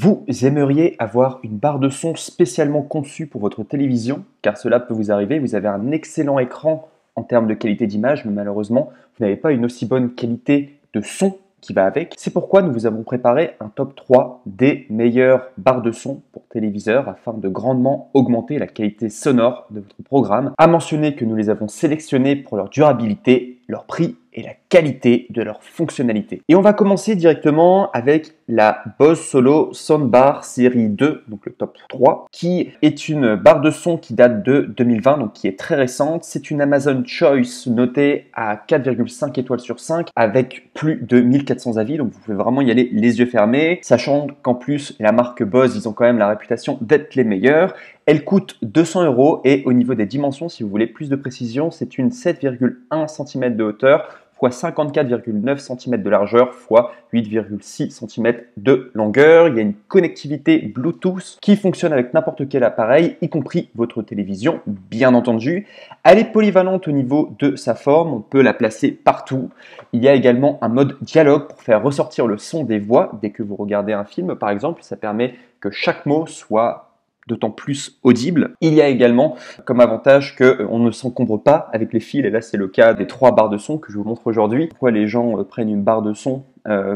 Vous aimeriez avoir une barre de son spécialement conçue pour votre télévision, car cela peut vous arriver, vous avez un excellent écran en termes de qualité d'image, mais malheureusement, vous n'avez pas une aussi bonne qualité de son qui va avec. C'est pourquoi nous vous avons préparé un top 3 des meilleures barres de son pour téléviseur afin de grandement augmenter la qualité sonore de votre programme. À mentionner que nous les avons sélectionnés pour leur durabilité, leur prix et la qualité de leur fonctionnalité. Et on va commencer directement avec la Bose Solo Soundbar série 2, donc le top 3, qui est une barre de son qui date de 2020, donc qui est très récente. C'est une Amazon Choice notée à 4,5 étoiles sur 5 avec plus de 1400 avis, donc vous pouvez vraiment y aller les yeux fermés, sachant qu'en plus la marque Bose, ils ont quand même la réputation d'être les meilleurs. Elle coûte 200 € et au niveau des dimensions, si vous voulez plus de précision, c'est une 7,1 cm de hauteur x 54,9 cm de largeur x 8,6 cm de longueur. Il y a une connectivité Bluetooth qui fonctionne avec n'importe quel appareil, y compris votre télévision, bien entendu. Elle est polyvalente au niveau de sa forme, on peut la placer partout. Il y a également un mode dialogue pour faire ressortir le son des voix dès que vous regardez un film, par exemple. Ça permet que chaque mot soit d'autant plus audible. Il y a également comme avantage qu'on ne s'encombre pas avec les fils, et là c'est le cas des 3 barres de son que je vous montre aujourd'hui. Pourquoi les gens prennent une barre de son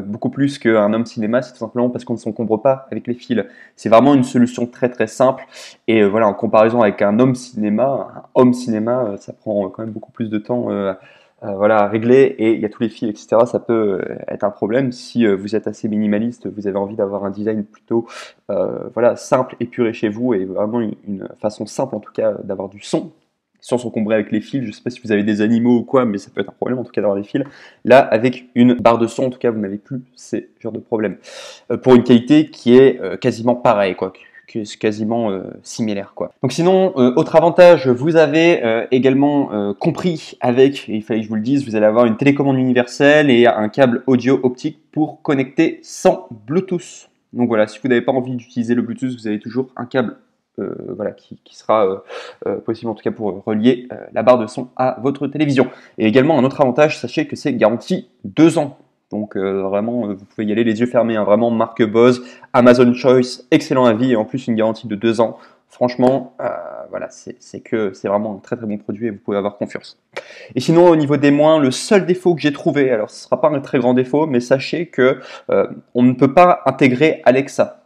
beaucoup plus qu'un home cinéma? C'est tout simplement parce qu'on ne s'encombre pas avec les fils. C'est vraiment une solution très très simple, et voilà, en comparaison avec un home cinéma, ça prend quand même beaucoup plus de temps voilà, à régler, et il y a tous les fils, etc. Ça peut être un problème si vous êtes assez minimaliste, vous avez envie d'avoir un design plutôt voilà, simple, épuré chez vous, et vraiment une façon simple en tout cas d'avoir du son sans s'encombrer avec les fils. Je ne sais pas si vous avez des animaux ou quoi, mais ça peut être un problème en tout cas d'avoir des fils. Là, avec une barre de son, en tout cas, vous n'avez plus ces genres de problèmes. Pour une qualité qui est quasiment pareille, quoi, qui est quasiment similaire, quoi. Donc sinon, autre avantage, vous avez également compris avec, et il fallait que je vous le dise, vous allez avoir une télécommande universelle et un câble audio optique pour connecter sans Bluetooth. Donc voilà, si vous n'avez pas envie d'utiliser le Bluetooth, vous avez toujours un câble voilà, qui sera possible en tout cas pour relier la barre de son à votre télévision. Et également un autre avantage, sachez que c'est garanti 2 ans. Donc vraiment, vous pouvez y aller les yeux fermés, hein, vraiment marque Bose, Amazon Choice, excellent avis, et en plus une garantie de 2 ans. Franchement, voilà, c'est vraiment un très très bon produit et vous pouvez avoir confiance. Et sinon, au niveau des moins, le seul défaut que j'ai trouvé, alors ce ne sera pas un très grand défaut, mais sachez que on ne peut pas intégrer Alexa.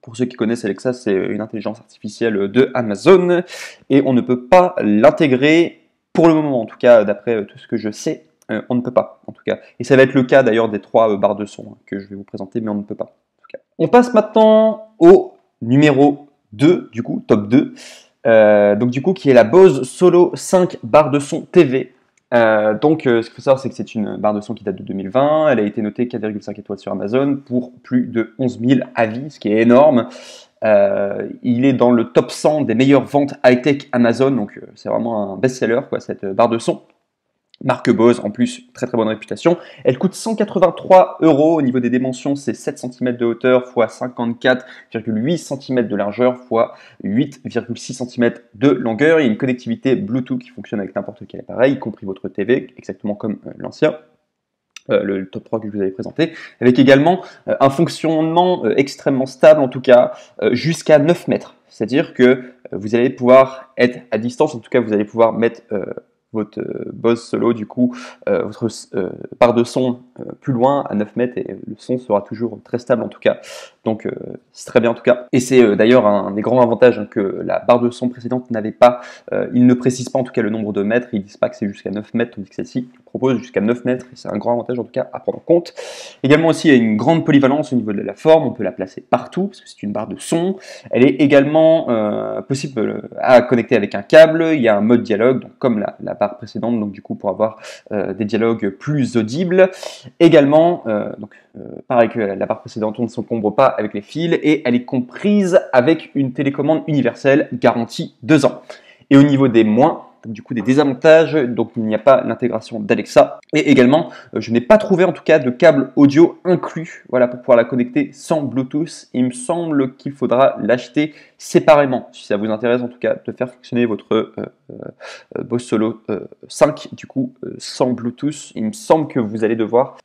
Pour ceux qui connaissent Alexa, c'est une intelligence artificielle de Amazon, et on ne peut pas l'intégrer pour le moment, en tout cas d'après tout ce que je sais. On ne peut pas, en tout cas. Et ça va être le cas d'ailleurs des 3 barres de son que je vais vous présenter, mais on ne peut pas, en tout cas. On passe maintenant au numéro 2, du coup, top 2. Donc du coup, qui est la Bose Solo 5 barre de son TV. Ce qu'il faut savoir, c'est que c'est une barre de son qui date de 2020. Elle a été notée 4,5 étoiles sur Amazon pour plus de 11 000 avis, ce qui est énorme. Il est dans le top 100 des meilleures ventes high-tech Amazon, donc c'est vraiment un best-seller, quoi, cette barre de son. Marque Bose, en plus, très très bonne réputation. Elle coûte 183 € au niveau des dimensions, c'est 7 cm de hauteur x 54,8 cm de largeur x 8,6 cm de longueur. Il y a une connectivité Bluetooth qui fonctionne avec n'importe quel appareil, y compris votre TV, exactement comme l'ancien. Le top 3 que je vous avais présenté, avec également un fonctionnement extrêmement stable, en tout cas jusqu'à 9 mètres. C'est-à-dire que vous allez pouvoir être à distance, en tout cas vous allez pouvoir mettre votre Bose Solo, du coup, votre barre de son plus loin, à 9 mètres, et le son sera toujours très stable en tout cas. Donc c'est très bien en tout cas. Et c'est d'ailleurs un des grands avantages que la barre de son précédente n'avait pas. Ils ne précisent pas en tout cas le nombre de mètres, ils ne disent pas que c'est jusqu'à 9 mètres, tandis que celle-ci propose jusqu'à 9 mètres, et c'est un grand avantage en tout cas à prendre en compte. Également aussi, il y a une grande polyvalence au niveau de la forme, on peut la placer partout, parce que c'est une barre de son. Elle est également possible à connecter avec un câble, il y a un mode dialogue, donc comme la barre précédente, donc du coup pour avoir des dialogues plus audibles. Également, pareil que la barre précédente, on ne s'encombre pas avec les fils, et elle est comprise avec une télécommande universelle garantie 2 ans. Et au niveau des moins, du coup des désavantages, donc il n'y a pas l'intégration d'Alexa, et également je n'ai pas trouvé en tout cas de câble audio inclus, voilà, pour pouvoir la connecter sans Bluetooth. Il me semble qu'il faudra l'acheter séparément, si ça vous intéresse en tout cas de faire fonctionner votre Bose Solo 5 du coup sans Bluetooth. Il me semble que vous allez devoir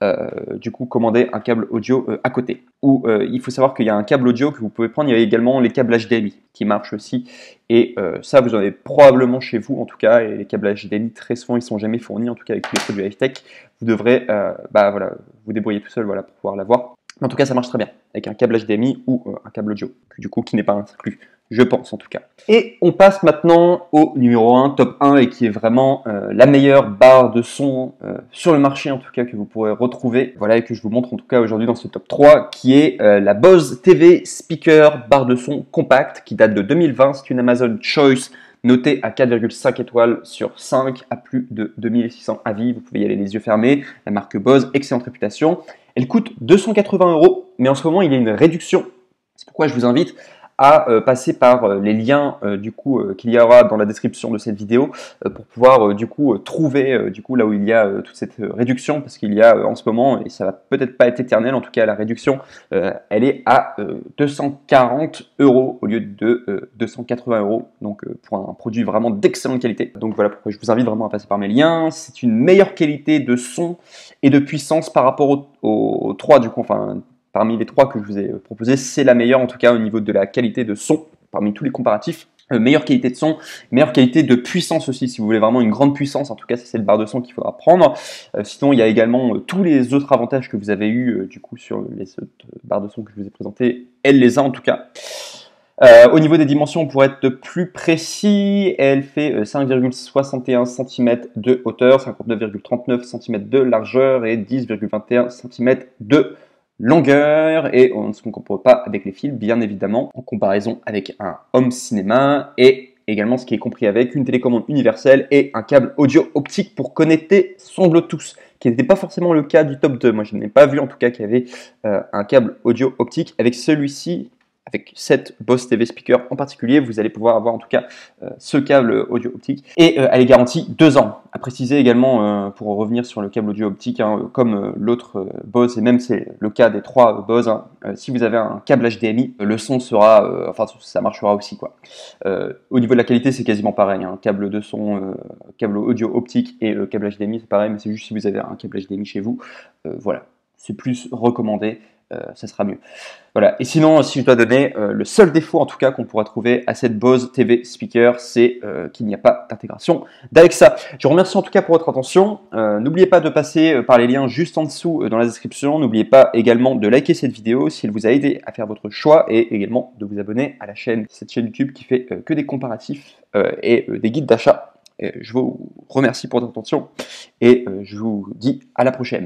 du coup commander un câble audio à côté. Ou il faut savoir qu'il y a un câble audio que vous pouvez prendre. Il y a également les câbles HDMI qui marchent aussi. Et ça, vous en avez probablement chez vous en tout cas. Et les câbles HDMI, très souvent, ils sont jamais fournis. En tout cas, avec les produits high-tech, vous devrez voilà, vous débrouiller tout seul voilà, pour pouvoir l'avoir. Mais en tout cas, ça marche très bien avec un câble HDMI ou un câble audio, du coup, qui n'est pas inclus. Je pense en tout cas. Et on passe maintenant au numéro 1, top 1, et qui est vraiment la meilleure barre de son sur le marché en tout cas que vous pourrez retrouver. Voilà, et que je vous montre en tout cas aujourd'hui dans ce top 3, qui est la Bose TV Speaker barre de son compact qui date de 2020. C'est une Amazon Choice notée à 4,5 étoiles sur 5 à plus de 2600 avis. Vous pouvez y aller les yeux fermés. La marque Bose, excellente réputation. Elle coûte 280 €, mais en ce moment il y a une réduction. C'est pourquoi je vous invite à passer par les liens du coup qu'il y aura dans la description de cette vidéo pour pouvoir du coup trouver du coup là où il y a toute cette réduction, parce qu'il y a en ce moment, et ça va peut-être pas être éternel, en tout cas la réduction elle est à 240 € au lieu de 280 €, donc pour un produit vraiment d'excellente qualité. Donc voilà pourquoi je vous invite vraiment à passer par mes liens. C'est une meilleure qualité de son et de puissance par rapport aux 3 du coup, enfin parmi les 3 que je vous ai proposés, c'est la meilleure en tout cas au niveau de la qualité de son, parmi tous les comparatifs. Meilleure qualité de son, meilleure qualité de puissance aussi, si vous voulez vraiment une grande puissance, en tout cas c'est cette barre de son qu'il faudra prendre. Sinon il y a également tous les autres avantages que vous avez eu du coup sur les autres barres de son que je vous ai présentées, elle les a en tout cas. Au niveau des dimensions, pour être plus précis, elle fait 5,61 cm de hauteur, 59,39 cm de largeur et 10,21 cm de longueur, et on ne se compare pas avec les fils, bien évidemment, en comparaison avec un home cinéma, et également ce qui est compris avec une télécommande universelle et un câble audio optique pour connecter son Bluetooth, qui n'était pas forcément le cas du top 2. Moi, je n'ai pas vu en tout cas qu'il y avait un câble audio optique. Avec celui-ci, avec cette Bose TV Speaker en particulier, vous allez pouvoir avoir en tout cas ce câble audio optique, et elle est garantie 2 ans. À préciser également, pour revenir sur le câble audio optique, hein, comme l'autre Bose, et même c'est le cas des 3 Bose, hein, si vous avez un câble HDMI, le son sera, enfin ça marchera aussi quoi. Au niveau de la qualité, c'est quasiment pareil, hein, câble de son, câble audio optique et câble HDMI, c'est pareil, mais c'est juste si vous avez un câble HDMI chez vous, voilà, c'est plus recommandé. Ça sera mieux. Voilà. Et sinon, si je dois donner le seul défaut en tout cas qu'on pourra trouver à cette Bose TV Speaker, c'est qu'il n'y a pas d'intégration d'Alexa. Je vous remercie en tout cas pour votre attention. N'oubliez pas de passer par les liens juste en dessous dans la description. N'oubliez pas également de liker cette vidéo si elle vous a aidé à faire votre choix, et également de vous abonner à la chaîne, cette chaîne YouTube qui fait que des comparatifs et des guides d'achat. Je vous remercie pour votre attention et je vous dis à la prochaine.